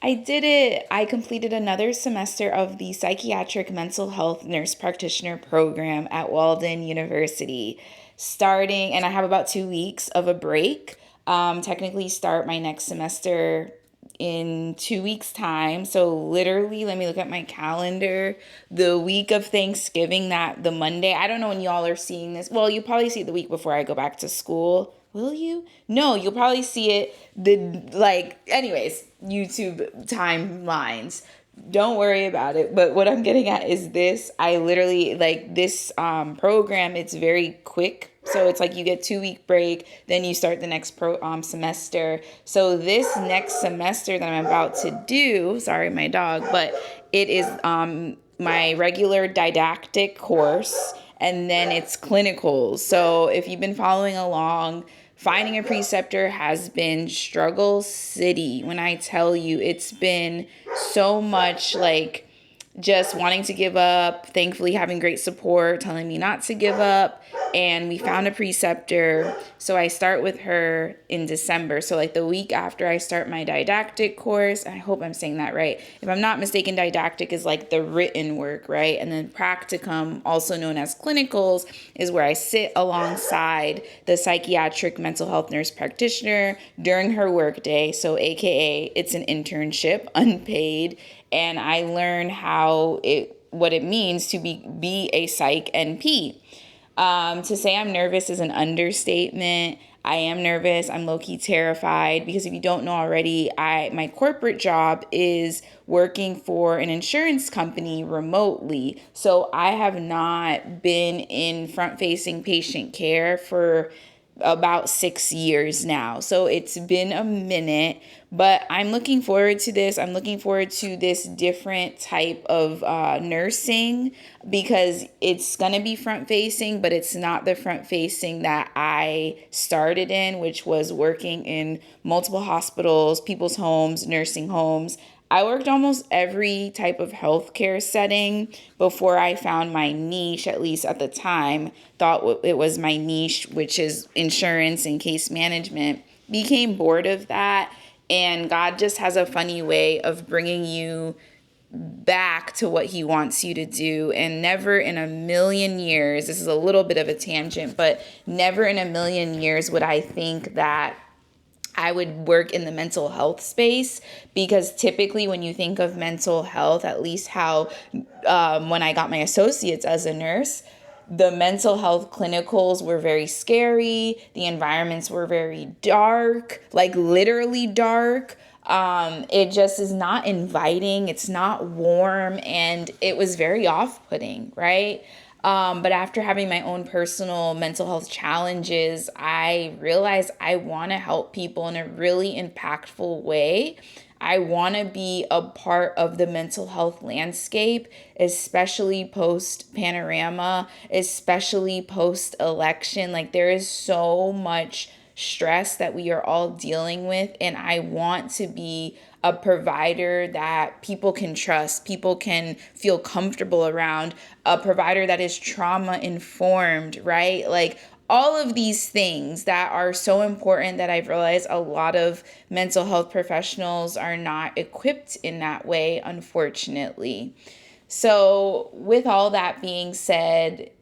I did it. I completed another semester of the psychiatric mental health nurse practitioner program at Walden University, starting, and I have about 2 weeks of a break. Technically, start my next semester in 2 weeks' time. So, literally, let me look at my calendar. The week of Thanksgiving, that the Monday, I don't know when y'all are seeing this. Well, you probably see it the week before I go back to school. Will you? No, you'll probably see it anyways, YouTube timelines. Don't worry about it. But what I'm getting at is this. I literally like this program. It's very quick. So it's like you get 2 week break, then you start the next semester. So this next semester that I'm about to do, sorry, my dog, but it is my regular didactic course, and then it's clinicals. So if you've been following along, finding a preceptor has been struggle city. When I tell you, it's been so much like just wanting to give up, thankfully having great support, telling me not to give up. And we found a preceptor. So I start with her in December. So like the week after I start my didactic course, I hope I'm saying that right. If I'm not mistaken, didactic is like the written work, right? And then practicum, also known as clinicals, is where I sit alongside the psychiatric mental health nurse practitioner during her workday. So AKA it's an internship, unpaid. And I learn what it means to be a psych NP. To say I'm nervous is an understatement. I am nervous. I'm low-key terrified because if you don't know already, my corporate job is working for an insurance company remotely. So I have not been in front-facing patient care for about 6 years now. So it's been a minute, but I'm looking forward to this. I'm looking forward to this different type of nursing because it's going to be front facing, but it's not the front facing that I started in, which was working in multiple hospitals, people's homes, nursing homes. I worked almost every type of healthcare setting before I found my niche, at least at the time, thought it was my niche, which is insurance and case management. Became bored of that, and God just has a funny way of bringing you back to what he wants you to do. And never in a million years, this is a little bit of a tangent, but never in a million years would I think that I would work in the mental health space, because typically when you think of mental health, at least how when I got my associates as a nurse, the mental health clinicals were very scary. The environments were very dark, like literally dark. It just is not inviting. It's not warm. And it was very off-putting, right? But after having my own personal mental health challenges, I realized I want to help people in a really impactful way. I want to be a part of the mental health landscape, especially post panorama, especially post election. Like there is so much stress that we are all dealing with, and I want to be a provider that people can trust, people can feel comfortable around, a provider that is trauma informed, right? Like all of these things that are so important that I've realized a lot of mental health professionals are not equipped in that way, unfortunately. So with all that being said,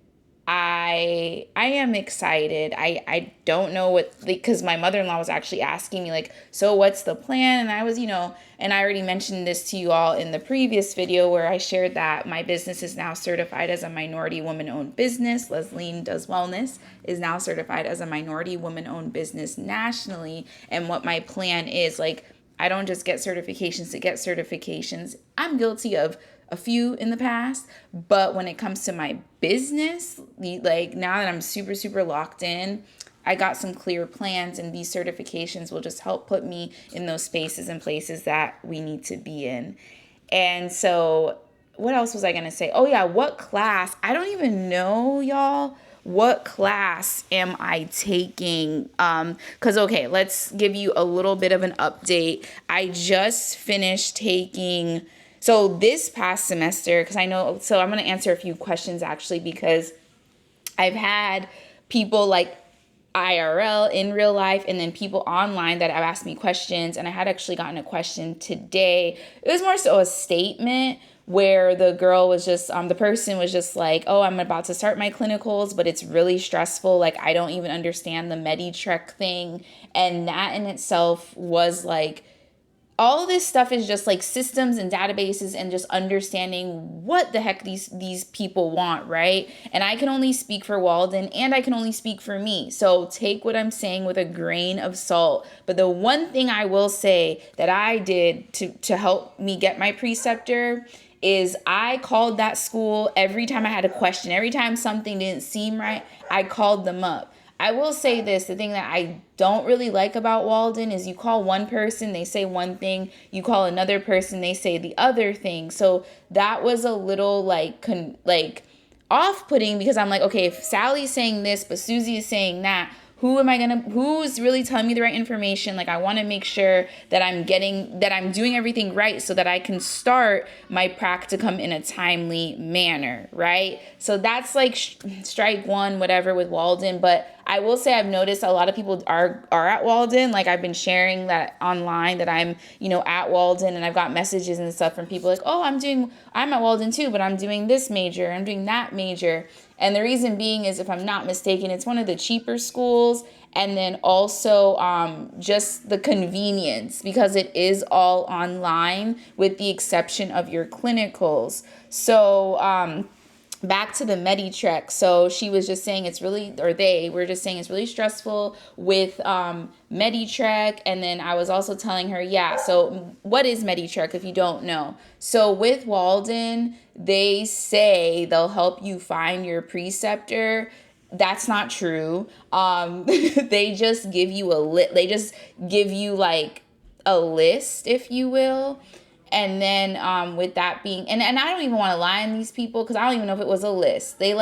I am excited. I don't know because my mother-in-law was actually asking me like, so what's the plan? And I was, and I already mentioned this to you all in the previous video where I shared that my business is now certified as a minority woman-owned business. Les-leen Does Wellness is now certified as a minority woman-owned business nationally. And what my plan is, like, I don't just get certifications to get certifications. I'm guilty of a few in the past, but when it comes to my business, like now that I'm super, super locked in, I got some clear plans, and these certifications will just help put me in those spaces and places that we need to be in. And so what else was I going to say? Oh yeah, what class? I don't even know, y'all. What class am I taking? Because, okay, let's give you a little bit of an update. I just finished taking... So this past semester, because I'm going to answer a few questions actually, because I've had people like IRL in real life, and then people online that have asked me questions. And I had actually gotten a question today. It was more so a statement where the girl was just, the person was just like, oh, I'm about to start my clinicals, but it's really stressful. Like, I don't even understand the MediTrek thing. And that in itself was like, all of this stuff is just like systems and databases and just understanding what the heck these people want, right? And I can only speak for Walden and I can only speak for me. So take what I'm saying with a grain of salt. But the one thing I will say that I did to help me get my preceptor is I called that school every time I had a question. Every time something didn't seem right, I called them up. I will say this, the thing that I don't really like about Walden is you call one person, they say one thing, you call another person, they say the other thing. So that was a little like off-putting, because I'm like, okay, if Sally's saying this, but Susie is saying that, who's really telling me the right information? Like, I want to make sure that I'm doing everything right so that I can start my practicum in a timely manner, right? So that's like strike one, whatever, with Walden. But I will say I've noticed a lot of people are at Walden. Like, I've been sharing that online that I'm, at Walden, and I've got messages and stuff from people like, oh, I'm at Walden too, but I'm doing this major, I'm doing that major. And the reason being is, if I'm not mistaken, it's one of the cheaper schools. And then also just the convenience, because it is all online with the exception of your clinicals. So back to the MediTrek. So she was just saying they were just saying it's really stressful with MediTrek. And then I was also telling her, so what is MediTrek if you don't know? So with Walden, they say they'll help you find your preceptor. That's not true. They just give you they just give you like a list, if you will. And then with that being, and I don't even want to lie on these people, because I don't even know if it was a list. They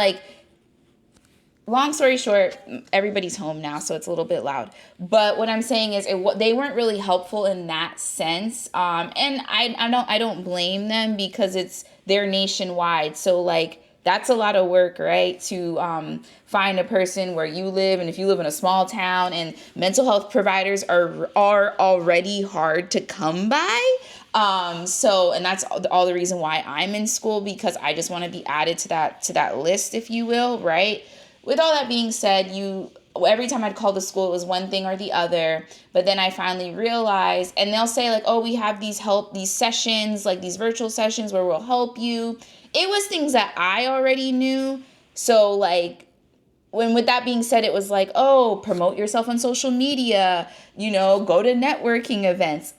long story short, everybody's home now, so it's a little bit loud. But what I'm saying is they weren't really helpful in that sense. And I don't blame them, because they're nationwide. So like, that's a lot of work, right? To find a person where you live, and if you live in a small town, and mental health providers are already hard to come by. And that's all the reason why I'm in school, because I just want to be added to that list, if you will, right? With all that being said, every time I'd call the school, it was one thing or the other. But then I finally realized, and they'll say like, oh, we have these sessions, like these virtual sessions where we'll help you. It was things that I already knew. So like, with that being said, it was like, oh, promote yourself on social media, go to networking events.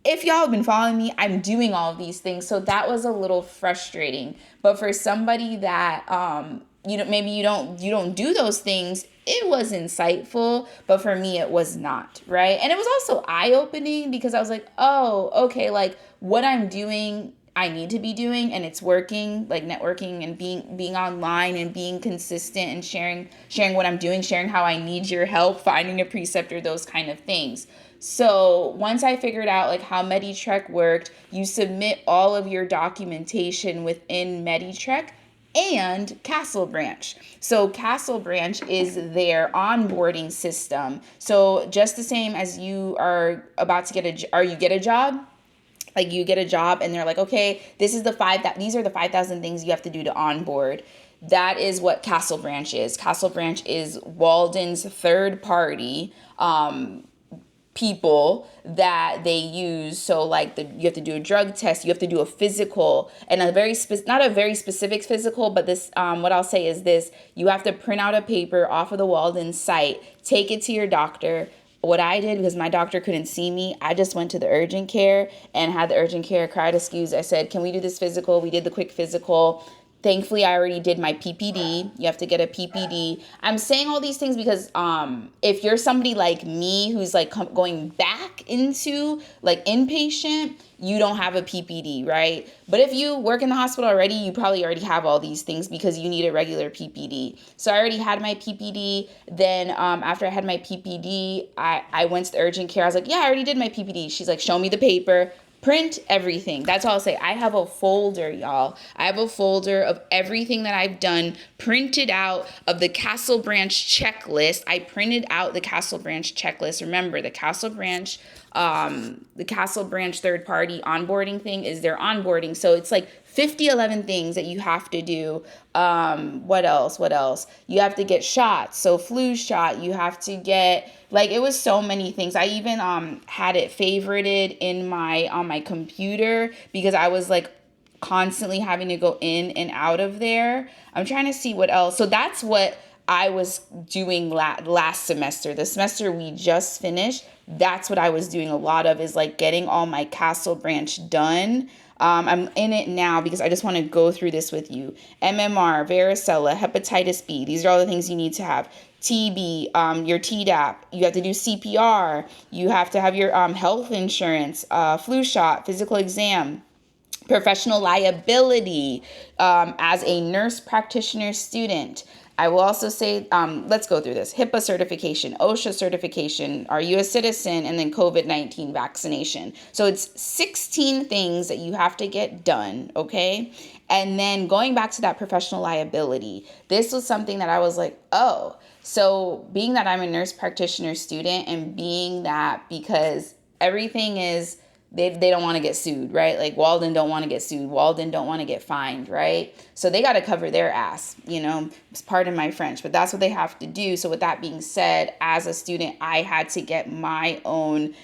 If y'all have been following me, I'm doing all of these things. So that was a little frustrating. But for somebody that, maybe you don't do those things, it was insightful. But for me, it was not, right? And it was also eye-opening, because I was like, oh, okay, like what I'm doing, I need to be doing, and it's working, like networking and being online and being consistent and sharing what I'm doing, sharing how I need your help, finding a preceptor, those kind of things. So once I figured out like how MediTrek worked, you submit all of your documentation within MediTrek and Castle Branch. So Castle Branch is their onboarding system. So just the same as you are about to get a job. Like, you get a job and they're like, okay, these are the 5,000 things you have to do to onboard. That is what Castle Branch is. Castle Branch is Walden's third party people that they use. So like you have to do a drug test, you have to do a physical, and not a very specific physical, but this what I'll say is this: you have to print out a paper off of the Walden site, take it to your doctor. What I did, because my doctor couldn't see me, I just went to the urgent care and had the urgent care cried excuse. I said, can we do this physical? We did the quick physical. Thankfully, I already did my PPD. You have to get a PPD. I'm saying all these things because if you're somebody like me who's like going back into like inpatient, you don't have a PPD, right? But if you work in the hospital already, you probably already have all these things because you need a regular PPD. So I already had my PPD. Then after I had my PPD, I went to the urgent care. I was like, yeah, I already did my PPD. She's like, show me the paper. Print everything. That's all I'll say. I have a folder, y'all. I have a folder of everything that I've done, printed out of the Castle Branch checklist. I printed out the Castle Branch checklist. Remember, the Castle Branch third party onboarding thing is their onboarding. So it's like 11 things that you have to do. What else? You have to get shots. So flu shot, you have to get, like, it was so many things. I even had it favorited in on my computer because I was like constantly having to go in and out of there. I'm trying to see what else. So that's what I was doing last semester. The semester we just finished, that's what I was doing a lot of, is like getting all my Castle Branch done. I'm in it now because I just want to go through this with you. MMR, varicella, hepatitis B. These are all the things you need to have. TB, your Tdap. You have to do CPR. You have to have your health insurance, flu shot, physical exam, professional liability as a nurse practitioner student. I will also say, let's go through this. HIPAA certification, OSHA certification, are you a citizen, and then COVID-19 vaccination. So it's 16 things that you have to get done, okay? And then going back to that professional liability, this was something that I was like, oh, so being that I'm a nurse practitioner student, and being that because everything is, they don't want to get sued, right? Like Walden don't want to get sued. Walden don't want to get fined, right? So they got to cover their ass, pardon my French, but that's what they have to do. So with that being said, as a student, I had to get my own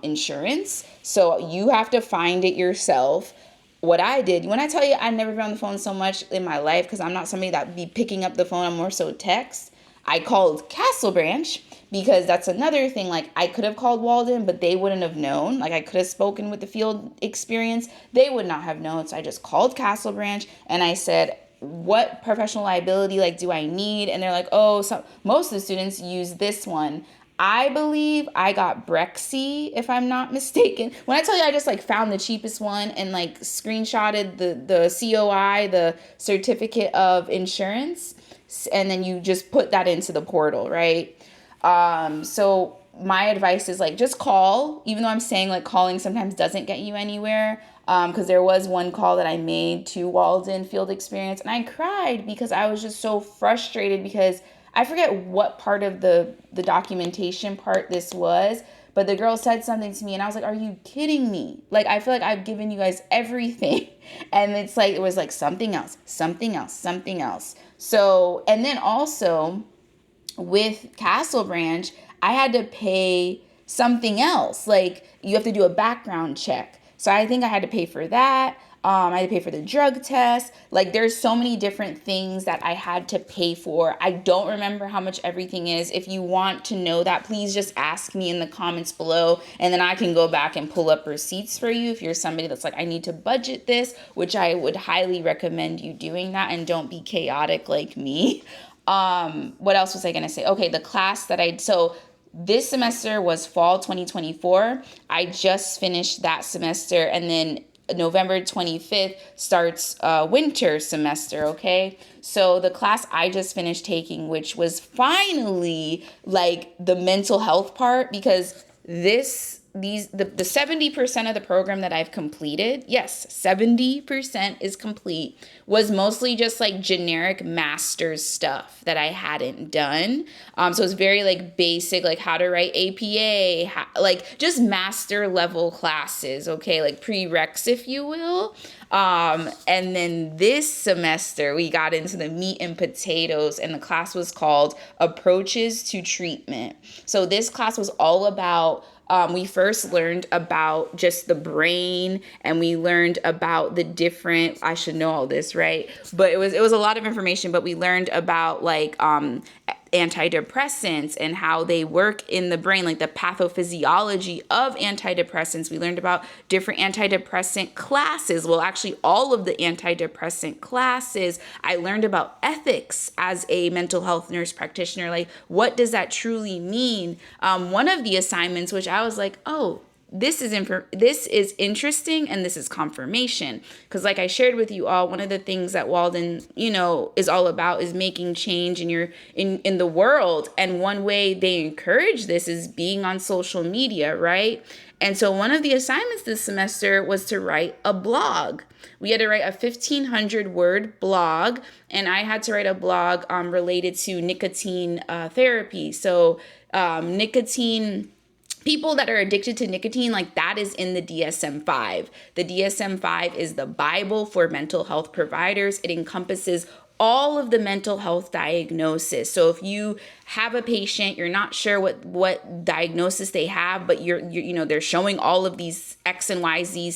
insurance. So you have to find it yourself. What I did, when I tell you I've never been on the phone so much in my life, because I'm not somebody that be picking up the phone, I'm more so text. I called Castle Branch, because that's another thing. Like, I could have called Walden, but they wouldn't have known. Like, I could have spoken with the field experience. They would not have known. So I just called Castle Branch and I said, what professional liability, like, do I need? And they're like, oh, so most of the students use this one. I believe I got Brexy, if I'm not mistaken. When I tell you I just, like, found the cheapest one and, like, screenshotted the COI, the certificate of insurance, and then you just put that into the portal, right? So my advice is, like, just call, even though I'm saying, like, calling sometimes doesn't get you anywhere. Because there was one call that I made to Walden Field Experience, and I cried because I was just so frustrated, because I forget what part of the documentation part this was, but the girl said something to me and I was like, are you kidding me? Like, I feel like I've given you guys everything. And it's like, it was like something else. So, and then also with Castle Branch, I had to pay something else. Like, you have to do a background check. So I think I had to pay for that. I had to pay for the drug test. Like, there's so many different things that I had to pay for. I don't remember how much everything is. If you want to know that, please just ask me in the comments below, and then I can go back and pull up receipts for you if you're somebody that's like, I need to budget this, which I would highly recommend you doing that, and don't be chaotic like me. What else was I going to say? Okay, the class that so this semester was fall 2024. I just finished that semester, and then November 25th starts winter semester, okay? So the class I just finished taking, which was finally like the mental health part, because the 70% of the program that I've completed, yes, 70% is complete, was mostly just like generic master's stuff that I hadn't done. So it's very like basic, like how to write APA, like just master level classes, okay, like prereqs, if you will. And then this semester we got into the meat and potatoes, and the class was called Approaches to Treatment. So this class was all about, we first learned about just the brain, and we learned about the different, I should know all this, right? But it was a lot of information, but we learned about like antidepressants and how they work in the brain, like the pathophysiology of antidepressants. We learned about different antidepressant classes. Well, actually all of the antidepressant classes. I learned about ethics as a mental health nurse practitioner. Like, what does that truly mean? One of the assignments, which I was like, oh, this is interesting, and this is confirmation, because like I shared with you all, one of the things that Walden, is all about is making change in the world, and one way they encourage this is being on social media, right? And so one of the assignments this semester was to write a blog. We had to write a 1,500 word blog, and I had to write a blog related to nicotine therapy. So nicotine, people that are addicted to nicotine, like that is in the DSM-5. The DSM-5 is the Bible for mental health providers. It encompasses all of the mental health diagnosis. So if you have a patient, you're not sure what diagnosis they have, but they're showing all of these X and Y, Z,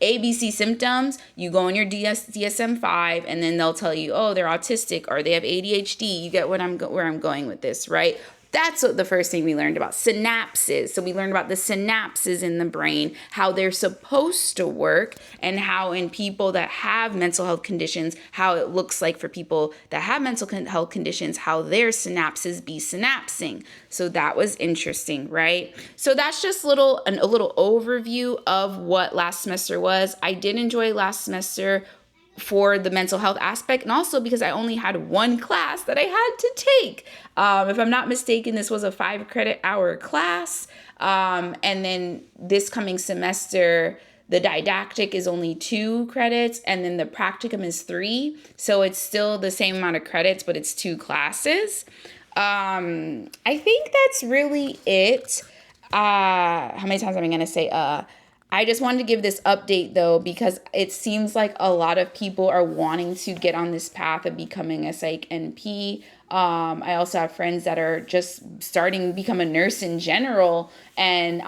ABC symptoms, you go on your DSM-5, and then they'll tell you, oh, they're autistic or they have ADHD. You get where I'm going with this, right? That's what the first thing we learned about, synapses. So we learned about the synapses in the brain, how they're supposed to work, and how in people that have mental health conditions, how it looks like for people that have mental health conditions, how their synapses be synapsing. So that was interesting, right? So that's just a little overview of what last semester was. I did enjoy last semester for the mental health aspect, and also because I only had one class that I had to take. If I'm not mistaken, this was a 5 credit hour class. And then this coming semester, the didactic is only 2 credits, and then the practicum is 3. So it's still the same amount of credits, but it's 2 classes. I think that's really it. How many times am I going to say I just wanted to give this update, though, because it seems like a lot of people are wanting to get on this path of becoming a psych NP. I also have friends that are just starting to become a nurse in general and,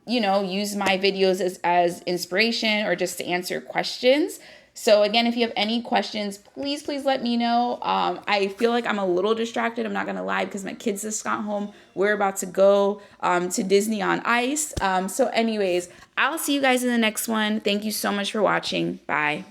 use my videos as inspiration or just to answer questions. So again, if you have any questions, please let me know. I feel like I'm a little distracted. I'm not going to lie because my kids just got home. We're about to go to Disney on Ice. So anyways, I'll see you guys in the next one. Thank you so much for watching. Bye.